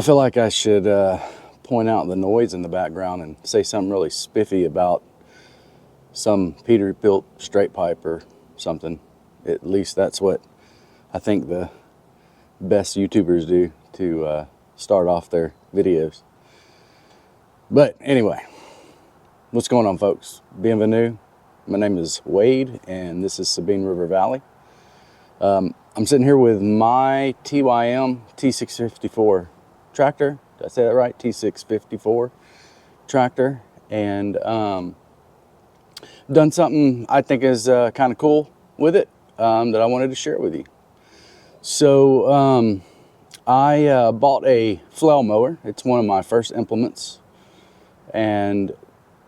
I feel like I should point out the noise in the background and say something really spiffy about some Peterbilt straight pipe or something. At least that's what I think the best YouTubers do to start off their videos. But anyway, what's going on, folks? Bienvenue. My name is Wade and this is Sabine River Valley. I'm sitting here with my TYM T654 tractor. Did I say that right? T654 tractor. And done something I think is kind of cool with it that I wanted to share with you. So I bought a flail mower. It's one of my first implements. And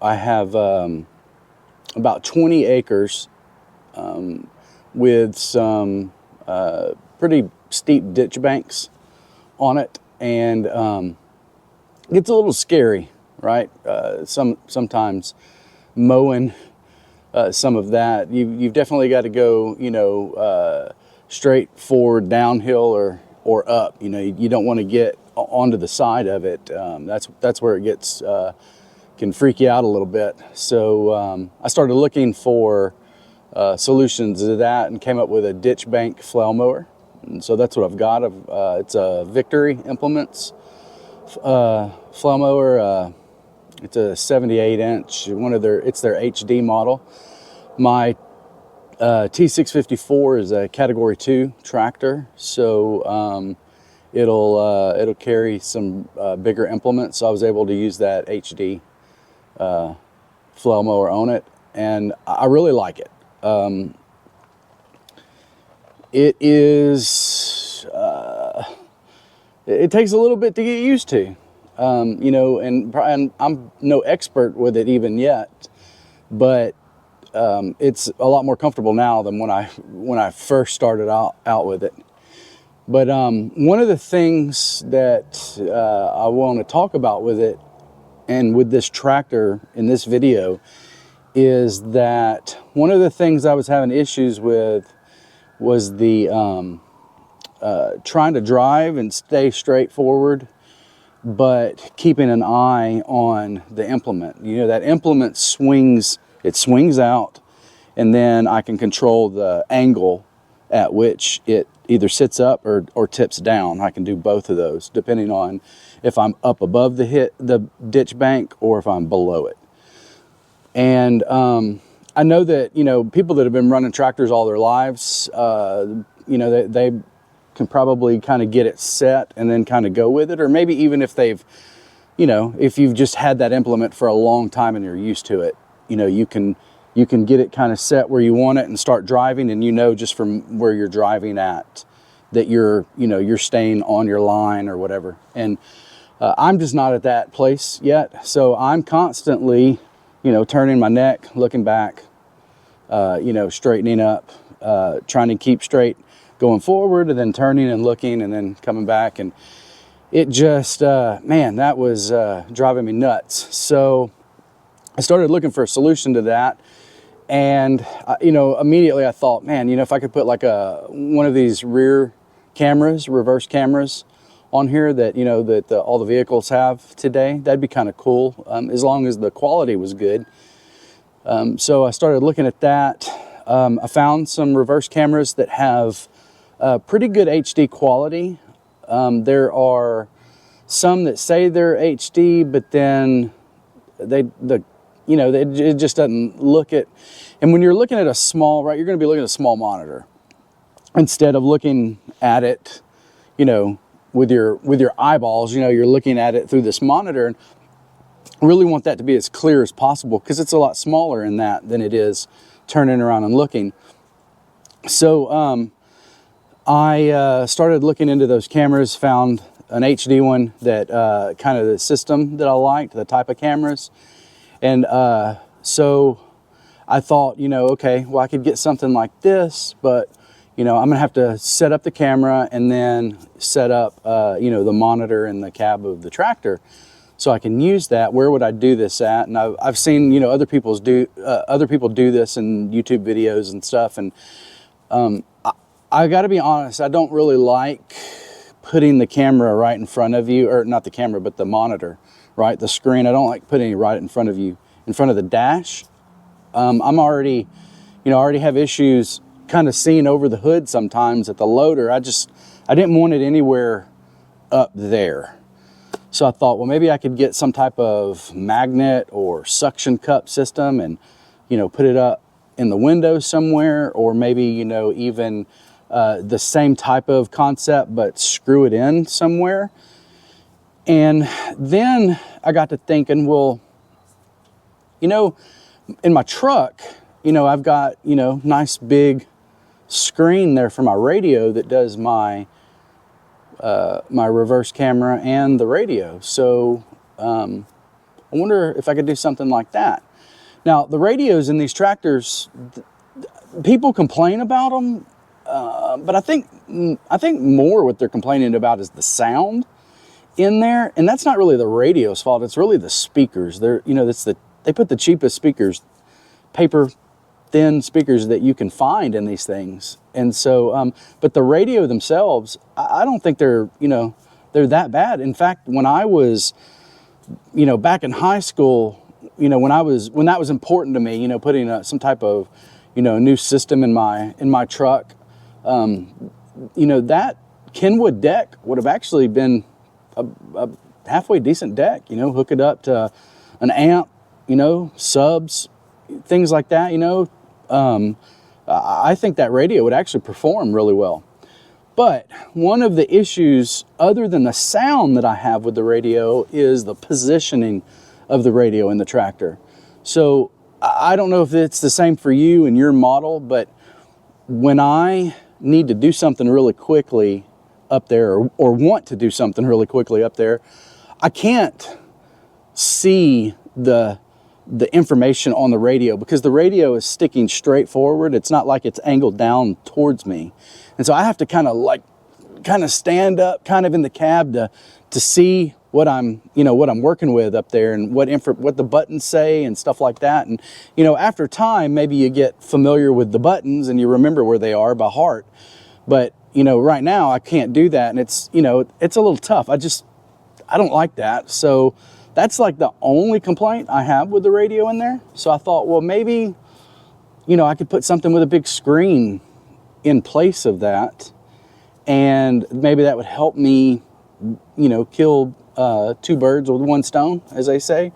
I have about 20 acres with some pretty steep ditch banks on it, and it gets a little scary, right? Sometimes mowing some of that, you've definitely got to go, you know, straight forward, downhill or up. You know, you don't want to get onto the side of it. That's where it gets can freak you out a little bit. So I started looking for solutions to that and came up with a ditch bank flail mower. And so that's what I've got. It's a Victory Implements flail mower. It's a 78-inch. It's their HD model. My T654 is a Category 2 tractor, so it'll carry some bigger implements. So I was able to use that HD flail mower on it, and I really like it. It is, it takes a little bit to get used to, you know, and I'm no expert with it even yet, but it's a lot more comfortable now than when I first started out with it. But one of the things that I want to talk about with it and with this tractor in this video is that one of the things I was having issues with was the trying to drive and stay straightforward, but keeping an eye on the implement. You know, that implement swings out, and then I can control the angle at which it either sits up or tips down. I can do both of those depending on if I'm up above the ditch bank or if I'm below it. And I know that, you know, people that have been running tractors all their lives, you know, they can probably kind of get it set and then kind of go with it. Or maybe even if they've, you know, if you've just had that implement for a long time and you're used to it, you know, you can get it kind of set where you want it and start driving, and you know just from where you're driving at that you're staying on your line or whatever. And I'm just not at that place yet, so I'm constantly, you know, turning my neck, looking back, you know, straightening up, trying to keep straight going forward, and then turning and looking and then coming back. And it just, man, that was driving me nuts. So I started looking for a solution to that. And, you know, immediately I thought, man, you know, if I could put like one of these reverse cameras on here that, you know, that all the vehicles have today, that'd be kind of cool, as long as the quality was good. So I started looking at that. I found some reverse cameras that have pretty good HD quality. There are some that say they're HD, but then you know, it just doesn't look it. And when you're looking at a small, right, you're going to be looking at a small monitor instead of looking at it, you know, with your eyeballs. You know, you're looking at it through this monitor, and really want that to be as clear as possible because it's a lot smaller in that than it is turning around and looking. So I started looking into those cameras, found an HD one that kind of the system that I liked, the type of cameras. And so I thought, you know, okay, well, I could get something like this, but, you know, I'm gonna have to set up the camera and then set up, you know, the monitor in the cab of the tractor so I can use that. Where would I do this at? And I've seen, you know, other people do this in YouTube videos and stuff. And I got to be honest, I don't really like putting the camera right in front of you, or not the camera, but the monitor, right? The screen. I don't like putting it right in front of you, in front of the dash. I'm already, I already have issues kind of seeing over the hood sometimes at the loader. I didn't want it anywhere up there. So I thought, well, maybe I could get some type of magnet or suction cup system and, put it up in the window somewhere, or maybe, even the same type of concept, but screw it in somewhere. And then I got to thinking, well, in my truck, I've got, nice big screen there for my radio that does my my reverse camera and the radio. So I wonder if I could do something like that. Now, the radios in these tractors, people complain about them, but I think more what they're complaining about is the sound in there, and that's not really the radio's fault. It's really the speakers. They put the cheapest speakers, paper thin speakers that you can find in these things. And so, but the radio themselves, I don't think they're that bad. In fact, when I was, back in high school, when that was important to me, putting some type of, new system in my truck, that Kenwood deck would have actually been a halfway decent deck, hook it up to an amp, subs, things like that, I think that radio would actually perform really well. But one of the issues, other than the sound that I have with the radio, is the positioning of the radio in the tractor. So I don't know if it's the same for you and your model, but when I need to do something really quickly up there, or want to do something really quickly up there, I can't see the information on the radio, because the radio is sticking straight forward. It's not like it's angled down towards me. And so I have to kind of stand up kind of in the cab to see what I'm working with up there, and what the buttons say and stuff like that. And, after time, maybe you get familiar with the buttons and you remember where they are by heart. But, right now I can't do that. And it's a little tough. I don't like that. So that's like the only complaint I have with the radio in there. So I thought, well, maybe, I could put something with a big screen in place of that, and maybe that would help me, kill two birds with one stone, as they say.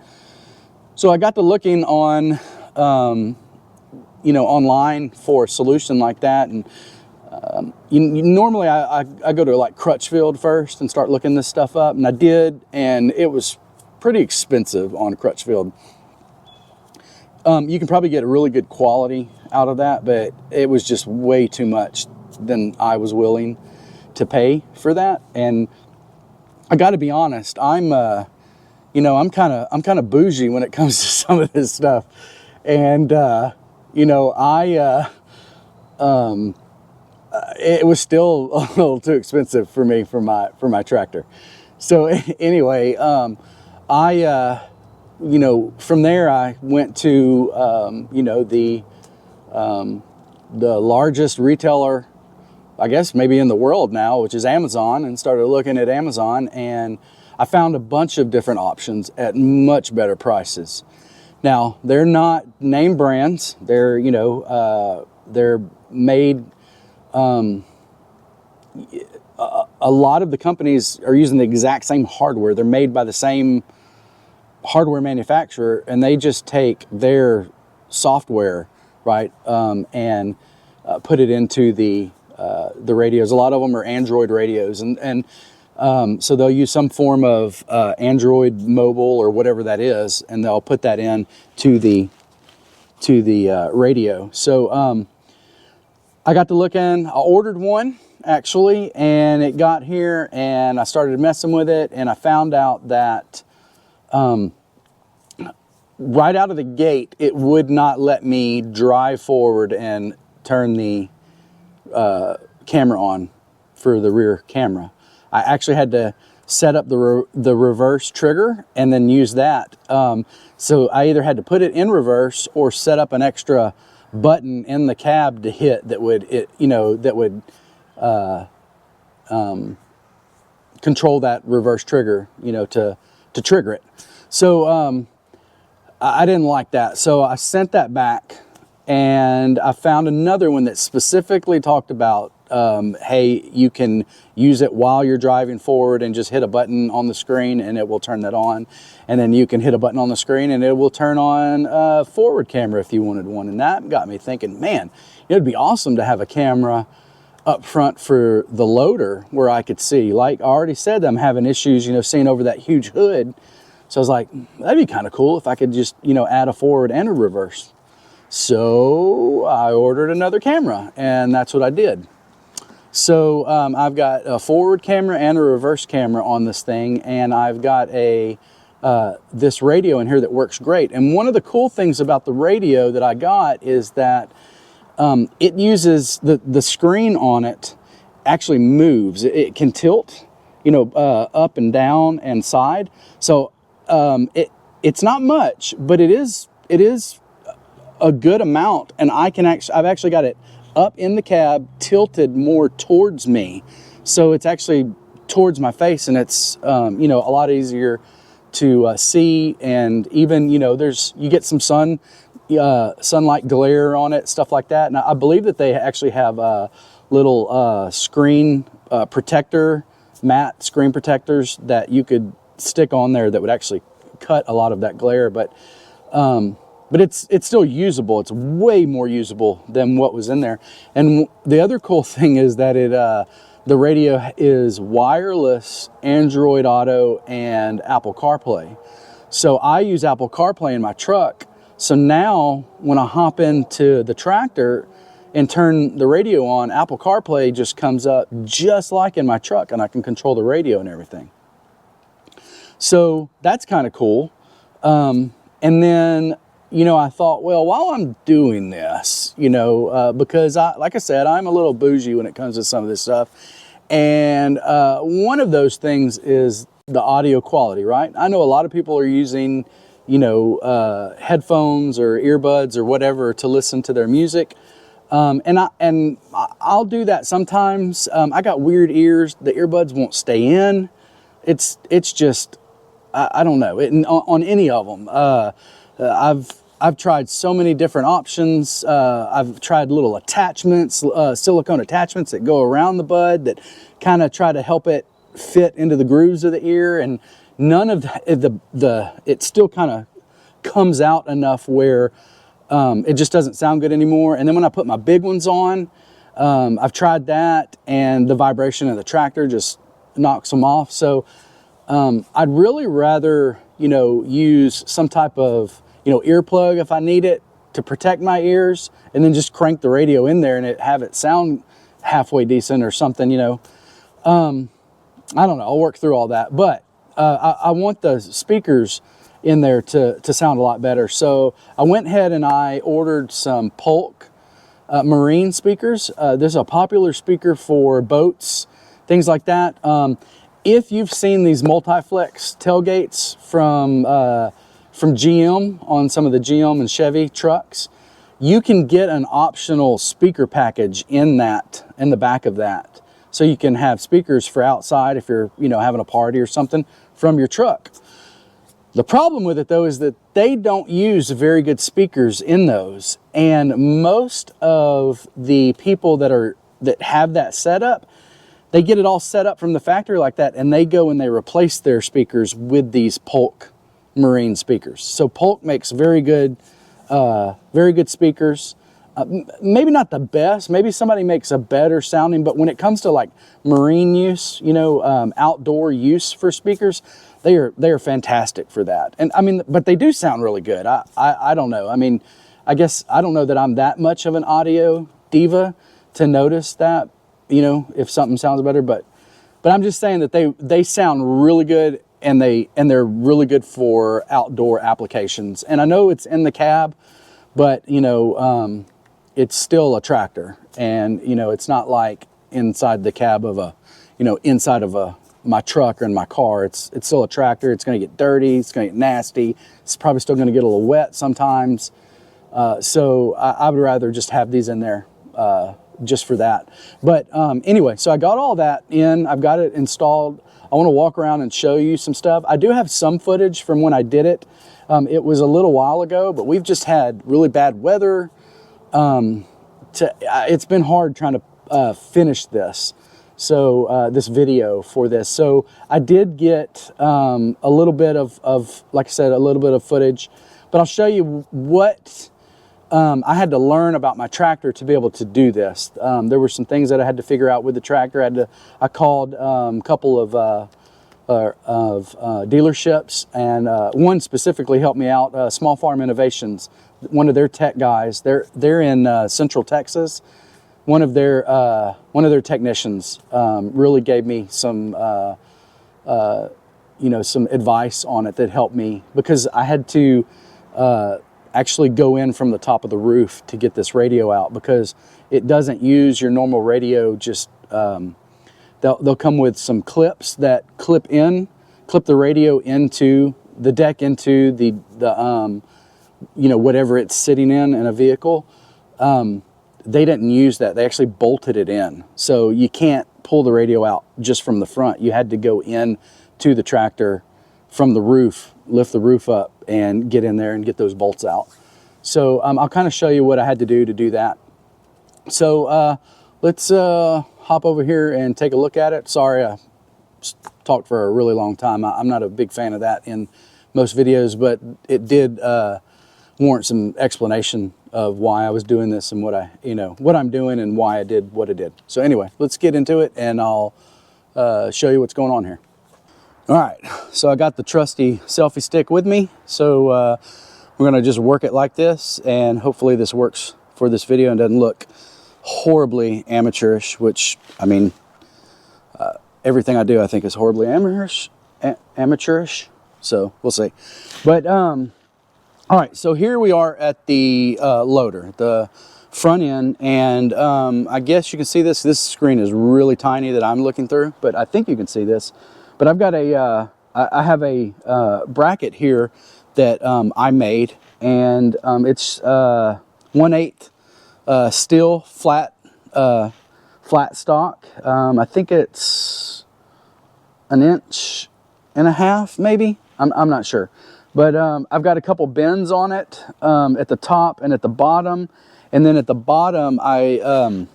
So I got to looking on, online for a solution like that. And normally I go to like Crutchfield first and start looking this stuff up, and I did, and it was pretty expensive on Crutchfield. You can probably get a really good quality out of that, but it was just way too much than I was willing to pay for that. And I got to be honest, I'm kind of bougie when it comes to some of this stuff, and it was still a little too expensive for me for my tractor. So anyway, from there I went to, the largest retailer, I guess maybe in the world now, which is Amazon, and started looking at Amazon, and I found a bunch of different options at much better prices. Now, they're not name brands. They're, they're made, a lot of the companies are using the exact same hardware. They're made by the same hardware manufacturer, and they just take their software, right, and put it into the radios. A lot of them are Android radios, and so they'll use some form of Android mobile or whatever that is, and they'll put that in to the radio. So I got to looking. I ordered one actually, and it got here, and I started messing with it, and I found out that right out of the gate, it would not let me drive forward and turn the camera on for the rear camera. I actually had to set up the reverse trigger and then use that. So I either had to put it in reverse or set up an extra button in the cab to hit that would control that reverse trigger, you know, to trigger it. So I didn't like that. So I sent that back, and I found another one that specifically talked about, hey, you can use it while you're driving forward and just hit a button on the screen and it will turn that on. And then you can hit a button on the screen and it will turn on a forward camera if you wanted one. And that got me thinking, man, it'd be awesome to have a camera up front for the loader where I could see. Like I already said, I'm having issues, you know, seeing over that huge hood. So I was like, that'd be kind of cool if I could just, you know, add a forward and a reverse. So I ordered another camera, and that's what I did. So I've got a forward camera and a reverse camera on this thing, and I've got this radio in here that works great. And one of the cool things about the radio that I got is that it uses the screen on it actually moves. It can tilt, you know, up and down and side. So it's not much, but it is a good amount, and I've actually got it up in the cab, tilted more towards me, so it's actually towards my face, and it's you know, a lot easier to see. And even, you know, you get some sunlight glare on it, stuff like that. And I believe that they actually have little screen protector, matte screen protectors that you could stick on there that would actually cut a lot of that glare. But it's still usable. It's way more usable than what was in there. And the other cool thing is that the radio is wireless, Android Auto, and Apple CarPlay. So I use Apple CarPlay in my truck. So now when I hop into the tractor and turn the radio on, Apple CarPlay just comes up just like in my truck, and I can control the radio and everything. So that's kind of cool. And then, you know, I thought, well, while I'm doing this, you know, because like I said, I'm a little bougie when it comes to some of this stuff. And one of those things is the audio quality, right? I know a lot of people are using, you know, headphones or earbuds or whatever to listen to their music. And I'll do that sometimes. I got weird ears. The earbuds won't stay in. It's just, I don't know, on any of them. I've tried so many different options. I've tried little attachments, silicone attachments that go around the bud that kind of try to help it fit into the grooves of the ear, and none of it still kind of comes out enough where it just doesn't sound good anymore. And then when I put my big ones on, I've tried that, and the vibration of the tractor just knocks them off. So I'd really rather, you know, use some type of, you know, earplug if I need it to protect my ears, and then just crank the radio in there and have it sound halfway decent or something, you know. I don't know, I'll work through all that, but I want the speakers in there to sound a lot better. So I went ahead and I ordered some Polk marine speakers. This is a popular speaker for boats, things like that. If you've seen these multi-flex tailgates from GM on some of the GM and Chevy trucks, you can get an optional speaker package in the back of that. So you can have speakers for outside if you're, you know, having a party or something from your truck. The problem with it though is that they don't use very good speakers in those, and most of the people that have that setup, they get it all set up from the factory like that, and they go and they replace their speakers with these Polk marine speakers. So Polk makes very good speakers. Maybe not the best, maybe somebody makes a better sounding, but when it comes to like marine use, you know, outdoor use for speakers, they are fantastic for that. And I mean, but they do sound really good. I don't know. I mean, I guess I don't know that I'm that much of an audio diva to notice that, you know, if something sounds better, but I'm just saying that they sound really good, and they're really good for outdoor applications. And I know it's in the cab, but you know, it's still a tractor, and you know, it's not like inside the cab of inside of my truck or in my car. It's still a tractor. It's going to get dirty. It's going to get nasty. It's probably still going to get a little wet sometimes. So I would rather just have these in there just for that. But anyway, so I got all that in. I've got it installed. I want to walk around and show you some stuff. I do have some footage from when I did it. It was a little while ago, but we've just had really bad weather. It's been hard trying to finish this. So this video for this. So I did get a little bit of, like I said, a little bit of footage, but I'll show you what I had to learn about my tractor to be able to do this. There were some things that I had to figure out with the tractor. I called a couple of dealerships, and one specifically helped me out. Small Farm Innovations, one of their tech guys. They're in Central Texas. One of their technicians really gave me some some advice on it that helped me, because I had to actually go in from the top of the roof to get this radio out, because it doesn't use your normal radio. Just they'll come with some clips that clip the radio into the deck, into the whatever it's sitting in a vehicle. They didn't use that. They actually bolted it in. So you can't pull the radio out just from the front. You had to go in to the tractor from the roof, lift the roof up and get in there and get those bolts out. So I'll kind of show you what I had to do that. So let's hop over here and take a look at it. Sorry, I talked for a really long time. I'm not a big fan of that in most videos, but it did warrant some explanation of why I was doing this and what I'm doing and why I did what I did. So anyway, let's get into it, and I'll show you what's going on here. All right, so I got the trusty selfie stick with me. So we're gonna just work it like this, and hopefully this works for this video and doesn't look horribly amateurish, which, I mean, everything I do I think is horribly amateurish. So we'll see. But all right, so here we are at the loader, the front end, and I guess you can see this. This screen is really tiny that I'm looking through, but I think you can see this. But I've got I have a bracket here that I made, and it's 1/8 steel flat stock. I think it's 1.5 inches, maybe. I'm not sure. But I've got a couple bends on it at the top and at the bottom. And then at the bottom, I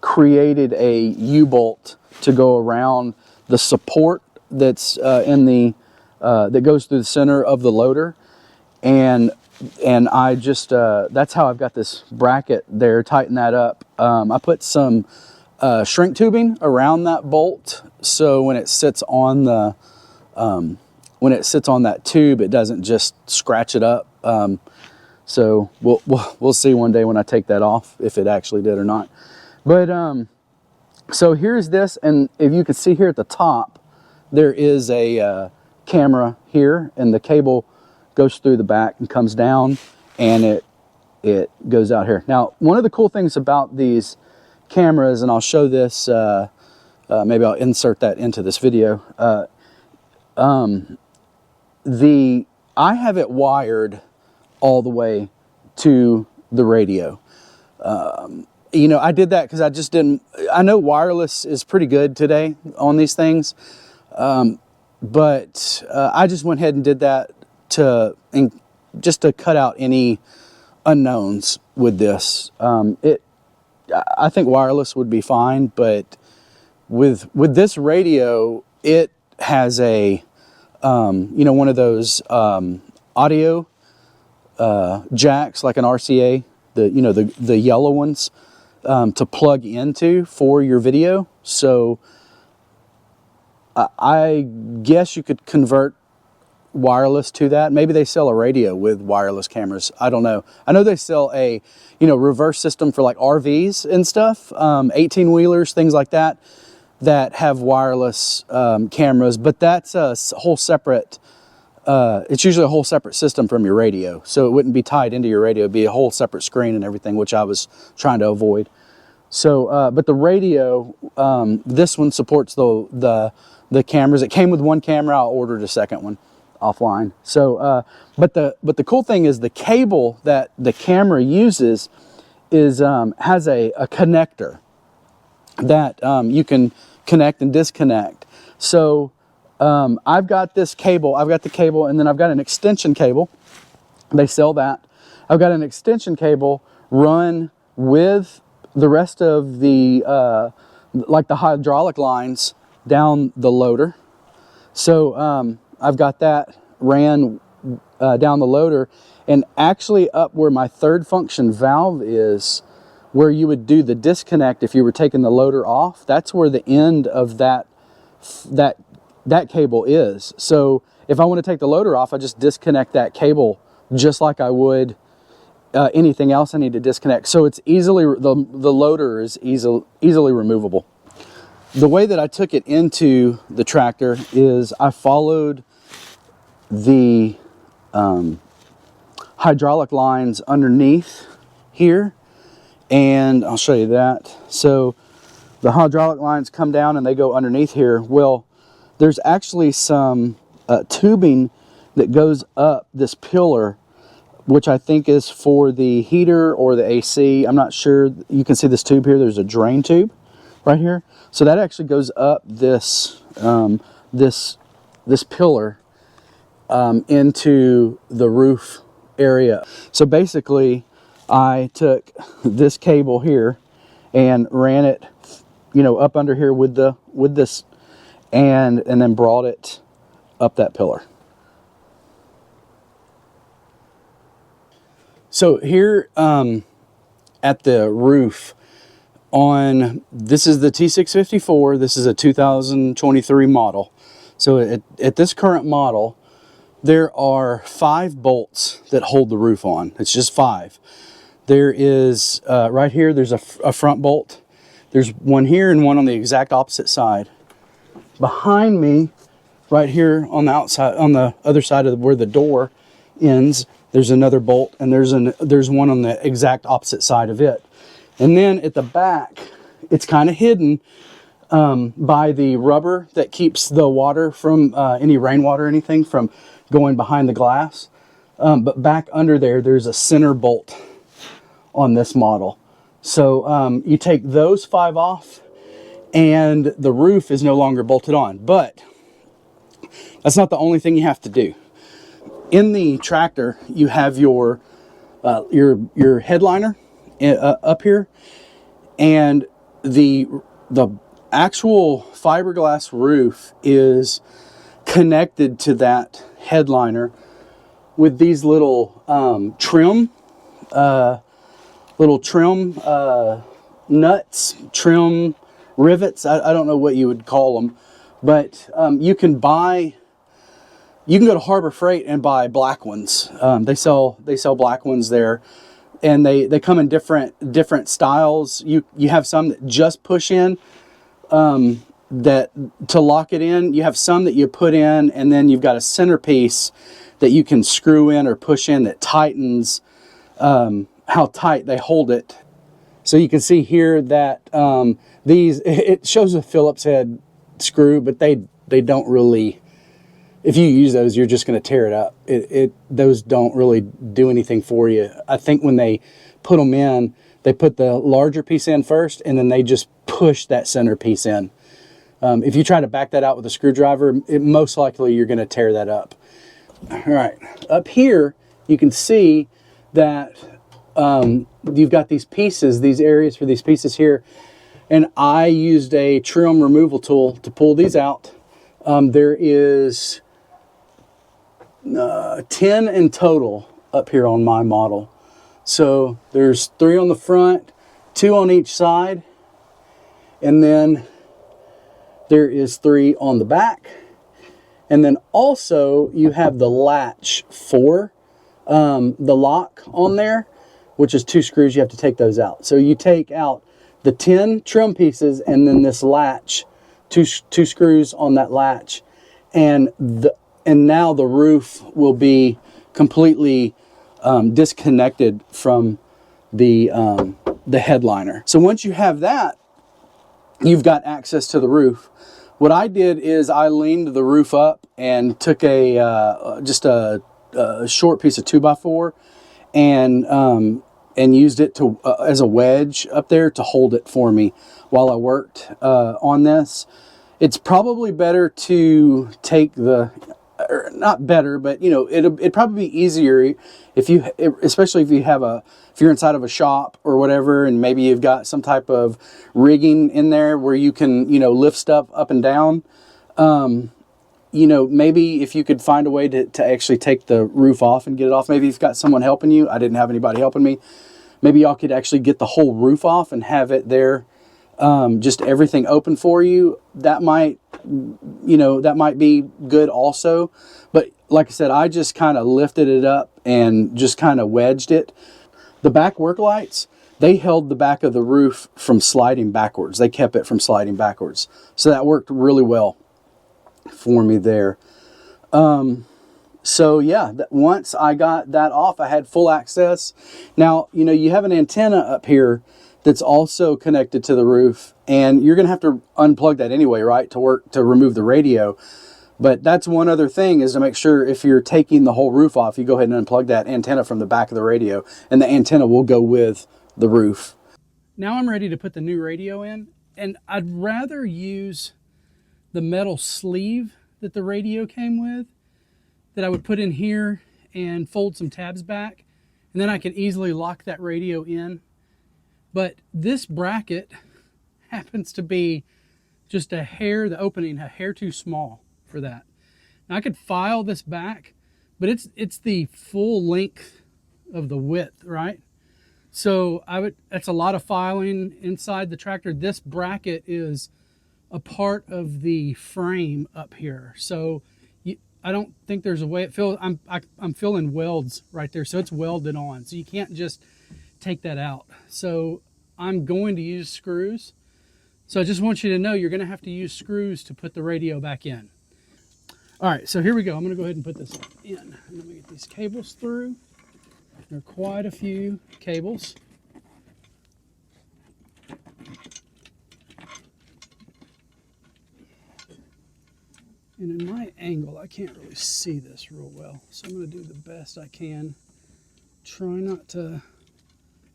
created a U-bolt to go around the support that's that goes through the center of the loader. And I just, that's how I've got this bracket there, tighten that up. I put some shrink tubing around that bolt, so when it sits on the that tube, it doesn't just scratch it up. So we'll see one day when I take that off if it actually did or not. But so here's this, and if you can see here at the top, there is a camera here, and the cable goes through the back and comes down, and it goes out here. Now, one of the cool things about these cameras, and I'll show this, maybe I'll insert that into this video. I have it wired all the way to the radio. I did that because I just didn't, I know wireless is pretty good today on these things, but I just went ahead and did that just to cut out any unknowns with this. I think wireless would be fine, but with this radio, it has a one of those audio jacks, like an RCA, the yellow ones, to plug into for your video. So I guess you could convert wireless to that. Maybe they sell a radio with wireless cameras. I don't know. I know they sell a reverse system for like RVs and stuff, 18-wheelers, things like that, that have wireless cameras, but that's a whole separate, it's usually a whole separate system from your radio. So it wouldn't be tied into your radio. It'd be a whole separate screen and everything, which I was trying to avoid. So, but the radio, this one supports the cameras. It came with one camera. I'll order a second one offline. So, but the cool thing is the cable that the camera uses is has a connector. that you can connect and disconnect. So I've got this cable, I've got the cable, and then I've got an extension cable. They sell that. I've got an extension cable run with the rest of the like the hydraulic lines down the loader. So I've got that ran down the loader, and actually up where my third function valve is, where you would do the disconnect if you were taking the loader off, that's where the end of that cable is. So if I want to take the loader off, I just disconnect that cable just like I would anything else I need to disconnect. So it's easily, the loader is easily removable. The way that I took it into the tractor is I followed the hydraulic lines underneath here, and I'll show you that. So the hydraulic lines come down and they go underneath here. Well, there's actually some tubing that goes up this pillar, which I think is for the heater or the AC. I'm not sure. You can see this tube here. There's a drain tube right here. So that actually goes up this this pillar into the roof area. So basically, I took this cable here and ran it, you know, up under here with this, and then brought it up that pillar. So here at the roof on, this is the T654, this is a 2023 model. So at this current model, there are 5 bolts that hold the roof on. It's just 5. There is, right here, there's a front bolt. There's one here and one on the exact opposite side. Behind me, right here on the outside, on the other side of where the door ends, there's another bolt, and there's one on the exact opposite side of it. And then at the back, it's kind of hidden by the rubber that keeps the water from, any rainwater or anything from going behind the glass. But back under there, there's a center bolt on this model. So you take those 5 off, and the roof is no longer bolted on. But that's not the only thing you have to do. In the tractor, you have your headliner up here, and the actual fiberglass roof is connected to that headliner with these little trim nuts, trim rivets. I don't know what you would call them, but you can go to Harbor Freight and buy black ones. They sell black ones there, and they come in different styles. You have some that just push in, that to lock it in. You have some that you put in, and then you've got a centerpiece that you can screw in or push in that tightens how tight they hold it. So you can see here that it shows a Phillips head screw, but they don't really, if you use those, you're just going to tear it up. Those don't really do anything for you. I think when they put them in, they put the larger piece in first, and then they just push that center piece in. If you try to back that out with a screwdriver, most likely you're going to tear that up. All right, up here you can see that you've got these pieces, these areas for these pieces here, and I used a trim removal tool to pull these out. There is 10 in total up here on my model. So there's 3 on the front, 2 on each side, and then there is 3 on the back. And then also you have the latch for the lock on there, which is 2 screws. You have to take those out. So you take out the 10 trim pieces and then this latch, two screws on that latch, and now the roof will be completely disconnected from the headliner. So once you have that, you've got access to the roof. What I did is I leaned the roof up and took just a short piece of 2x4 and and used it to as a wedge up there to hold it for me while I worked on this. It's probably better to take the, or not better, but you know, it'd probably be easier if you, especially if you have if you're inside of a shop or whatever, and maybe you've got some type of rigging in there where you can, you know, lift stuff up and down. You know, maybe if you could find a way to actually take the roof off and get it off. Maybe you've got someone helping you. I didn't have anybody helping me. Maybe y'all could actually get the whole roof off and have it there, just everything open for you. That might, you know, that might be good also. But like I said, I just kind of lifted it up and just kind of wedged it. The back work lights, they held the back of the roof from sliding backwards. They kept it from sliding backwards. So that worked really well for me there. So yeah, once I got that off, I had full access. Now, you know, you have an antenna up here that's also connected to the roof, and you're going to have to unplug that anyway, right, to remove the radio. But that's one other thing, is to make sure if you're taking the whole roof off, you go ahead and unplug that antenna from the back of the radio, and the antenna will go with the roof. Now I'm ready to put the new radio in, and I'd rather use the metal sleeve that the radio came with, that I would put in here and fold some tabs back, and then I can easily lock that radio in. But this bracket happens to be just a hair, the opening, a hair too small for that. Now I could file this back, but it's the full length of the width, right? So that's a lot of filing inside the tractor. This bracket is a part of the frame up here. So I don't think there's a way it feels. I'm feeling welds right there, so it's welded on. So you can't just take that out. So I'm going to use screws. So I just want you to know you're going to have to use screws to put the radio back in. All right, so here we go. I'm going to go ahead and put this in. And let me get these cables through. There are quite a few cables. And in my angle, I can't really see this real well. So I'm going to do the best I can. Try not to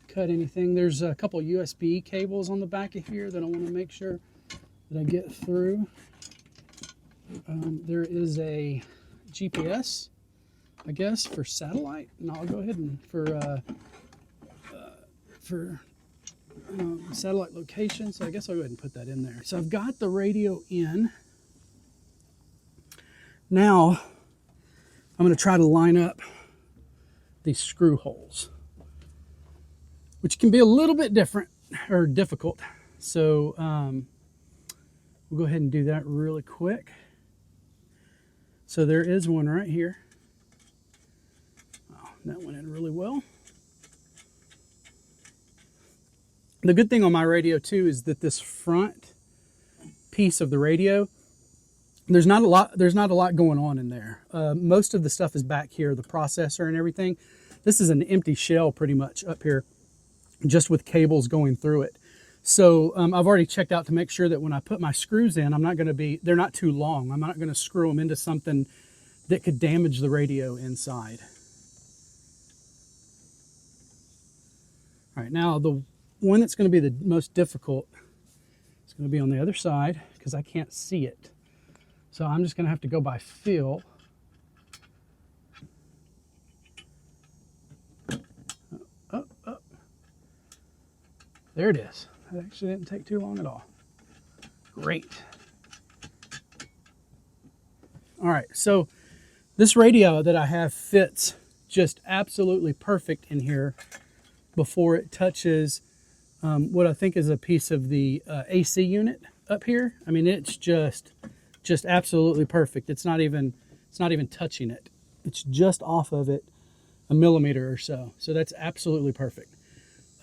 cut anything. There's a couple USB cables on the back of here that I want to make sure that I get through. There is a GPS, I guess, for satellite. And I'll go ahead and for satellite location. So I guess I'll go ahead and put that in there. So I've got the radio in. Now, I'm going to try to line up these screw holes, which can be a little bit different or difficult. So we'll go ahead and do that really quick. So there is one right here. Oh, that went in really well. The good thing on my radio too is that this front piece of the radio, there's not a lot going on in there. Most of the stuff is back here, the processor and everything. This is an empty shell pretty much up here, just with cables going through it. So I've already checked out to make sure that when I put my screws in, they're not too long. I'm not going to screw them into something that could damage the radio inside. All right, now the one that's going to be the most difficult is going to be on the other side because I can't see it. So I'm just going to have to go by feel. Oh. There it is. That actually didn't take too long at all. Great. All right, so this radio that I have fits just absolutely perfect in here before it touches what I think is a piece of the AC unit up here. I mean, it's just absolutely perfect. It's not even touching it. It's just off of it a millimeter or so. So that's absolutely perfect.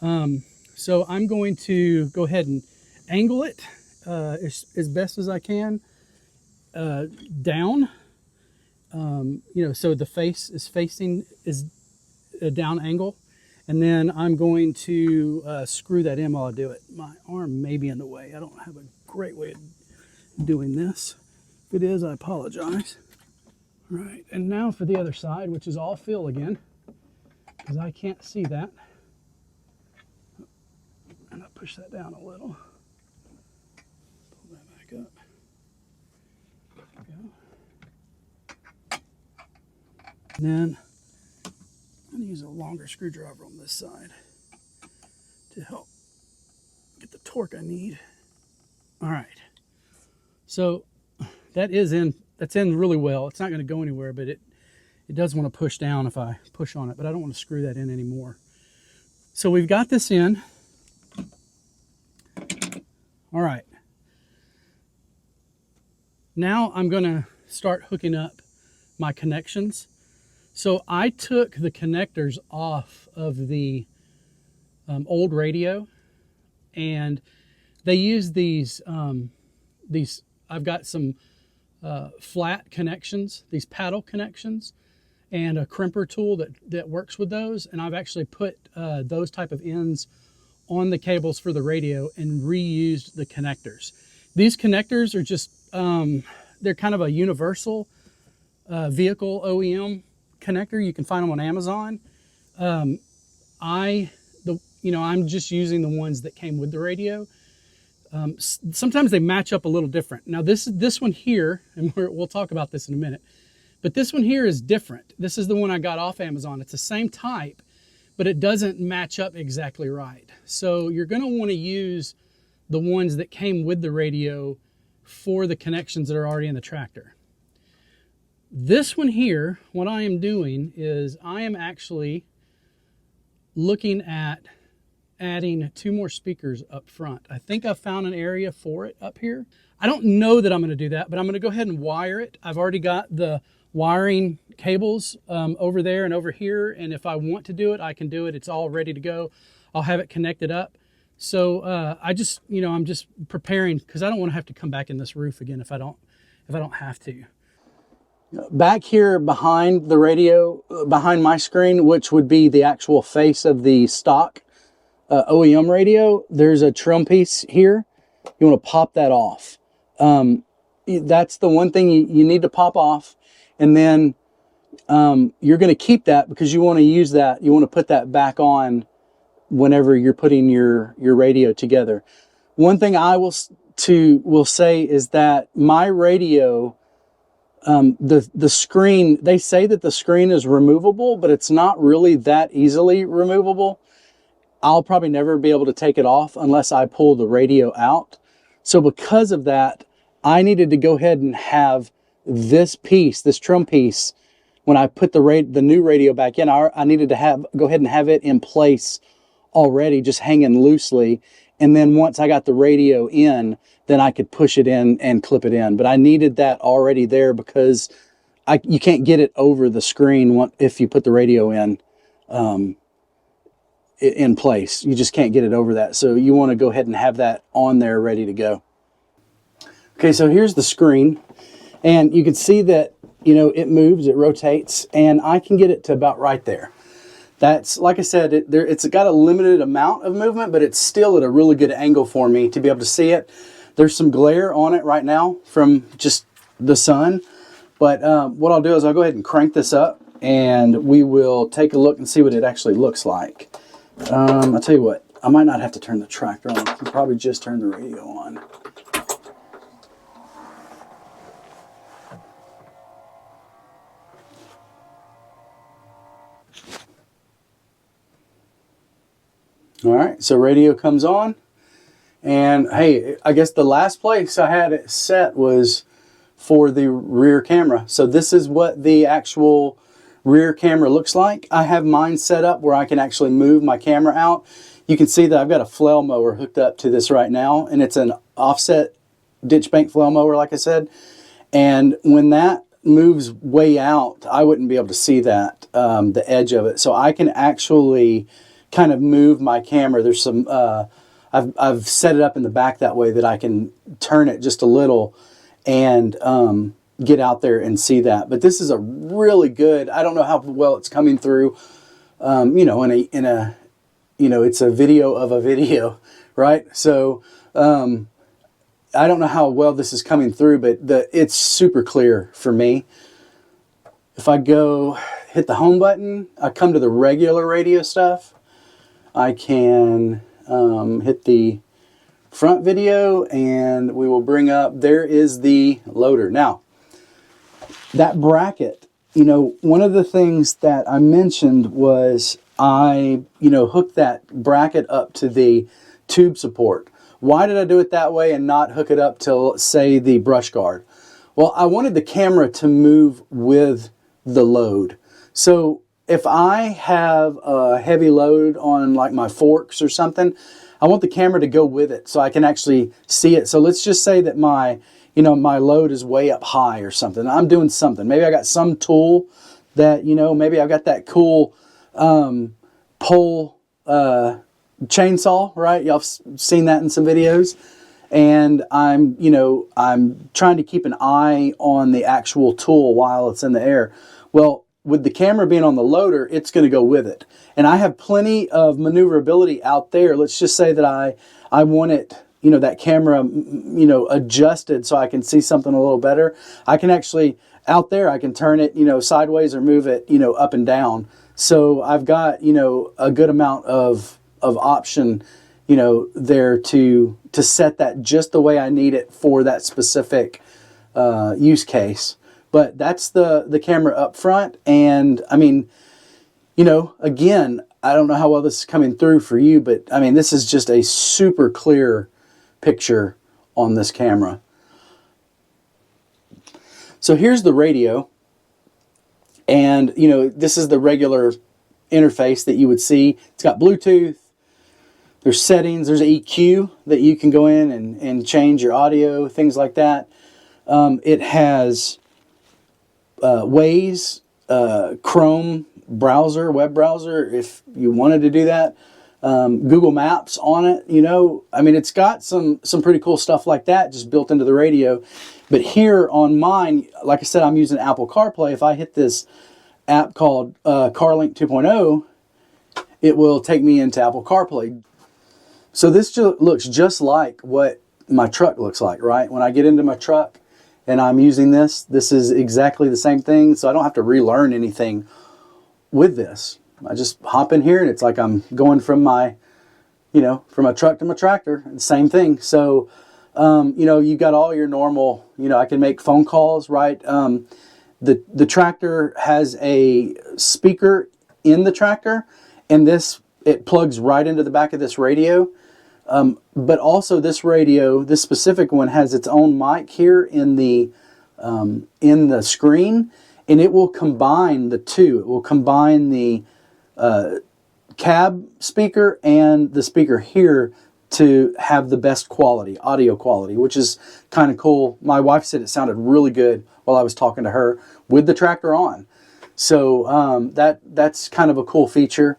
So I'm going to go ahead and angle it as best as I can down. So the face is facing a down angle. And then I'm going to screw that in while I do it. My arm may be in the way. I don't have a great way of doing this. If it is, I apologize. All right, and now for the other side, which is all feel again, because I can't see that. push that down a little. Pull that back up. There we go. And then I'm going to use a longer screwdriver on this side to help get the torque I need. All right. So that's in really well. It's not going to go anywhere, but it does want to push down if I push on it, but I don't want to screw that in anymore. So we've got this in. All right. Now I'm going to start hooking up my connections. So I took the connectors off of the old radio, and they use these I've got some flat connections, these paddle connections, and a crimper tool that works with those. And I've actually put those type of ends on the cables for the radio and reused the connectors. These connectors are just, they're kind of a universal vehicle OEM connector. You can find them on Amazon. I'm just using the ones that came with the radio. Sometimes they match up a little different. Now this one here, and we'll talk about this in a minute, but this one here is different. This is the one I got off Amazon. It's the same type, but it doesn't match up exactly right. So you're going to want to use the ones that came with the radio for the connections that are already in the tractor. This one here, what I am doing is I am actually looking at adding 2 more speakers up front. I think I've found an area for it up here. I don't know that I'm going to do that, but I'm going to go ahead and wire it. I've already got the wiring cables over there and over here, and if I want to do it, I can do it. It's all ready to go. I'll have it connected up. So I'm just preparing, because I don't want to have to come back in this roof again if I don't have to. Back here behind the radio, behind my screen, which would be the actual face of the stock OEM radio, there's a trim piece here. You want to pop that off. That's the one thing you need to pop off. And then you're going to keep that because you want to use that. You want to put that back on whenever you're putting your radio together. One thing I will say is that my radio, the screen, they say that the screen is removable, but it's not really that easily removable. I'll probably never be able to take it off unless I pull the radio out. So because of that, I needed to go ahead and have this piece, this trim piece, when I put the new radio back in, I needed to go ahead and have it in place already, just hanging loosely. And then once I got the radio in, then I could push it in and clip it in. But I needed that already there because you can't get it over the screen if you put the radio in place. You just can't get it over that. So you want to go ahead and have that on there ready to go. Okay, so here's the screen, and you can see that, it moves, it rotates, and I can get it to about right there. That's, like I said, it's got a limited amount of movement, but it's still at a really good angle for me to be able to see it. There's some glare on it right now from just the sun, but what I'll do is I'll go ahead and crank this up, and we will take a look and see what it actually looks like. I'll tell you what, I might not have to turn the tractor on. I can probably just turn the radio on. All right, so radio comes on, and hey, I guess the last place I had it set was for the rear camera. So this is what the actual rear camera looks like. I have mine set up where I can actually move my camera out. You can see that I've got a flail mower hooked up to this right now, and it's an offset ditch bank flail mower, like I said. And when that moves way out, I wouldn't be able to see that, the edge of it. So I can actually kind of move my camera. There's some, I've set it up in the back that way that I can turn it just a little and get out there and see that. But this is a really good, I don't know how well it's coming through, it's a video of a video, right? So I don't know how well this is coming through, but it's super clear for me. If I go hit the home button, I come to the regular radio stuff. I can hit the front video, and we will bring up, there is the loader. Now, that bracket, you know, one of the things that I mentioned was I, you know, hooked that bracket up to the tube support. Why did I do it that way and not hook it up to, say, the brush guard? Well, I wanted the camera to move with the load. So if I have a heavy load on like my forks or something, I want the camera to go with it so I can actually see it. So let's just say that my, you know, my load is way up high or something. I'm doing something. Maybe I got some tool that, you know, maybe I've got that cool pole chainsaw, right? Y'all have seen that in some videos. And I'm, you know, I'm trying to keep an eye on the actual tool while it's in the air. Well, with the camera being on the loader, it's going to go with it. And I have plenty of maneuverability out there. Let's just say that I want it, you know, that camera, you know, adjusted so I can see something a little better. I can actually, out there, I can turn it, you know, sideways or move it, you know, up and down. So I've got, you know, a good amount of option, you know, there to set that just the way I need it for that specific use case. But that's the camera up front. And I mean, you know, again, I don't know how well this is coming through for you, but I mean, this is just a super clear picture on this camera. So here's the radio. And, you know, this is the regular interface that you would see. It's got Bluetooth. There's settings. There's an EQ that you can go in and change your audio, things like that. It has Waze, Chrome browser, web browser, if you wanted to do that. Google Maps on it, you know. I mean, it's got some pretty cool stuff like that just built into the radio. But here on mine, like I said, I'm using Apple CarPlay. If I hit this app called CarLink 2.0, it will take me into Apple CarPlay. So this looks just like what my truck looks like, right? When I get into my truck and I'm using this, this is exactly the same thing. So I don't have to relearn anything with this. I just hop in here and it's like I'm going from my, you know, from my truck to my tractor, same thing. So, you know, you've got all your normal, you know, I can make phone calls, right? The tractor has a speaker in the tractor, and it plugs right into the back of this radio. But also this radio, this specific one, has its own mic here in the screen, and it will combine the two. It will combine the cab speaker and the speaker here to have the best quality, audio quality, which is kind of cool. My wife said it sounded really good while I was talking to her with the tractor on. So that's kind of a cool feature.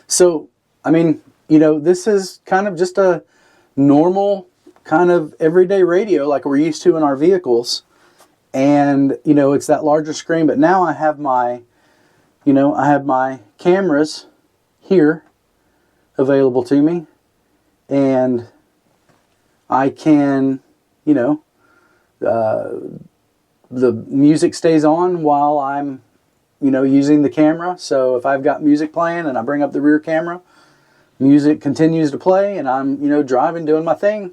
So, I mean, you know, this is kind of just a normal kind of everyday radio like we're used to in our vehicles. And, you know, it's that larger screen, but now I have my, you know, I have my cameras here available to me, and I can, you know, the music stays on while I'm, you know, using the camera. So if I've got music playing and I bring up the rear camera, music continues to play and I'm, you know, driving, doing my thing.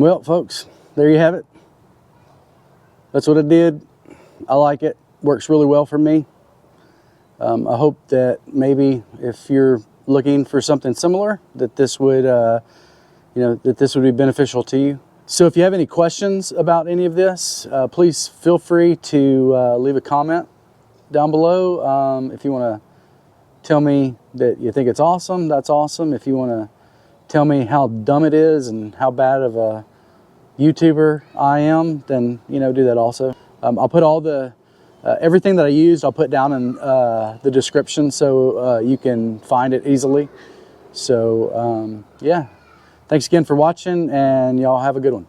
Well, folks, there you have it. That's what I did. I like it. Works really well for me. I hope that maybe if you're looking for something similar, that this would, that this would be beneficial to you. So if you have any questions about any of this, please feel free to leave a comment down below. If you want to tell me that you think it's awesome, that's awesome. If you want to tell me how dumb it is and how bad of a YouTuber I am, then do that also. I'll put all the everything that I used, I'll put down in the description so you can find it easily. So yeah, thanks again for watching, and y'all have a good one.